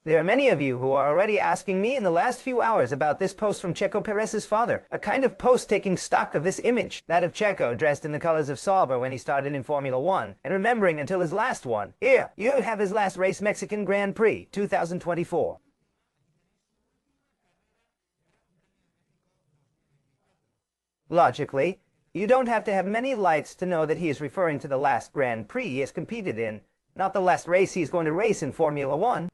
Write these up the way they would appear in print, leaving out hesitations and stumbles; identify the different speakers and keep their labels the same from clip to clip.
Speaker 1: There are many of you who are already asking me in the last few hours about this post from Checo Perez's father, a kind of post taking stock of this image, that of Checo dressed in the colors of Sauber when he started in Formula 1, and remembering until his last one. Here, you have his last race, Mexican Grand Prix, 2024. Logically, you don't have to have many lights to know that he is referring to the last Grand Prix he has competed in, not the last race he's going to race in Formula 1.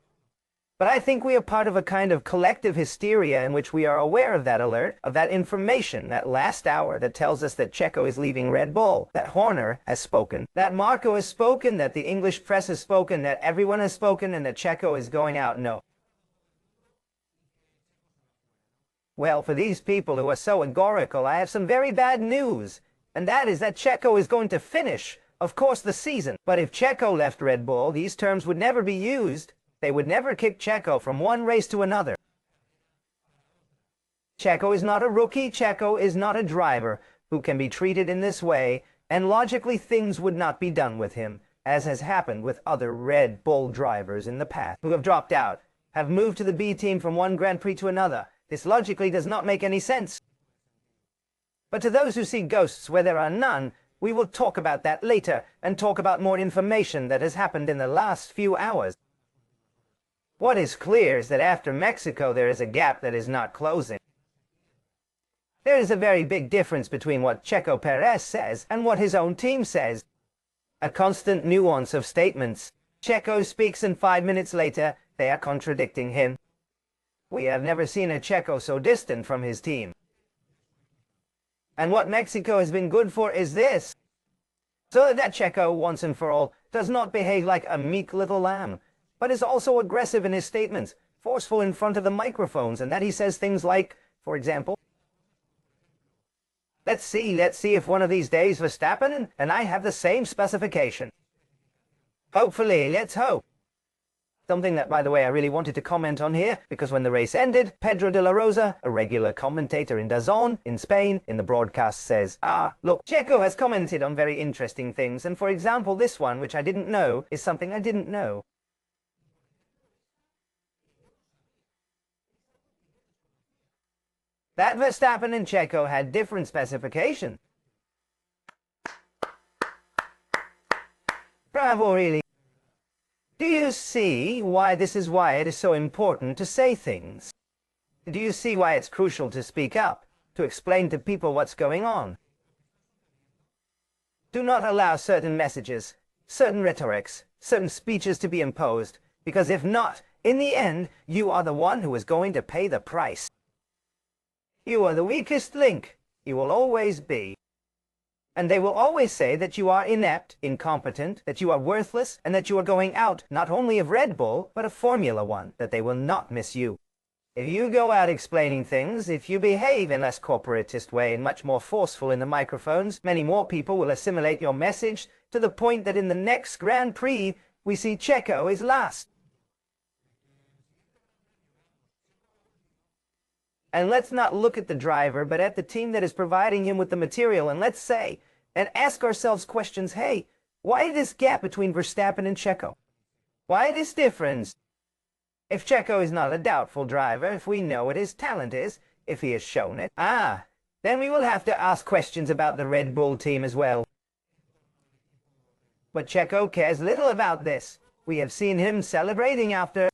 Speaker 1: But I think we are part of a kind of collective hysteria in which we are aware of that alert, of that information, that last hour that tells us that Checo is leaving Red Bull, that Horner has spoken, that Marco has spoken, that the English press has spoken, that everyone has spoken, and that Checo is going out. No. Well, for these people who are so agorical, I have some very bad news, and that is that Checo is going to finish, of course, the season. But if Checo left Red Bull, these terms would never be used. They would never kick Checo from one race to another. Checo is not a rookie. Checo is not a driver who can be treated in this way, and logically things would not be done with him, as has happened with other Red Bull drivers in the past who have dropped out, have moved to the B team from one Grand Prix to another. This logically does not make any sense. But to those who see ghosts where there are none, we will talk about that later, and talk about more information that has happened in the last few hours. What is clear is that after Mexico there is a gap that is not closing. There is a very big difference between what Checo Perez says and what his own team says. A constant nuance of statements. Checo speaks and 5 minutes later they are contradicting him. We have never seen a Checo so distant from his team. And what Mexico has been good for is this. So that Checo, once and for all, does not behave like a meek little lamb, but is also aggressive in his statements, forceful in front of the microphones, and that he says things like, for example, let's see if one of these days Verstappen and I have the same specification. Hopefully, let's hope. Something that, by the way, I really wanted to comment on here, because when the race ended, Pedro de la Rosa, a regular commentator in DAZN, in Spain, in the broadcast says, look, Checo has commented on very interesting things, and for example, this one, which I didn't know, is something I didn't know. That Verstappen and Checo had different specifications. Bravo, really. Do you see why this is why it is so important to say things? Do you see why it's crucial to speak up, to explain to people what's going on? Do not allow certain messages, certain rhetorics, certain speeches to be imposed, because if not, in the end, you are the one who is going to pay the price. You are the weakest link. You will always be. And they will always say that you are inept, incompetent, that you are worthless, and that you are going out not only of Red Bull, but of Formula 1, that they will not miss you. If you go out explaining things, if you behave in less corporatist way and much more forceful in the microphones, many more people will assimilate your message to the point that in the next Grand Prix, we see Checo is last. And let's not look at the driver, but at the team that is providing him with the material, and let's say, and ask ourselves questions, hey, why this gap between Verstappen and Checo? Why this difference? If Checo is not a doubtful driver, if we know what his talent is, if he has shown it, then we will have to ask questions about the Red Bull team as well. But Checo cares little about this. We have seen him celebrating after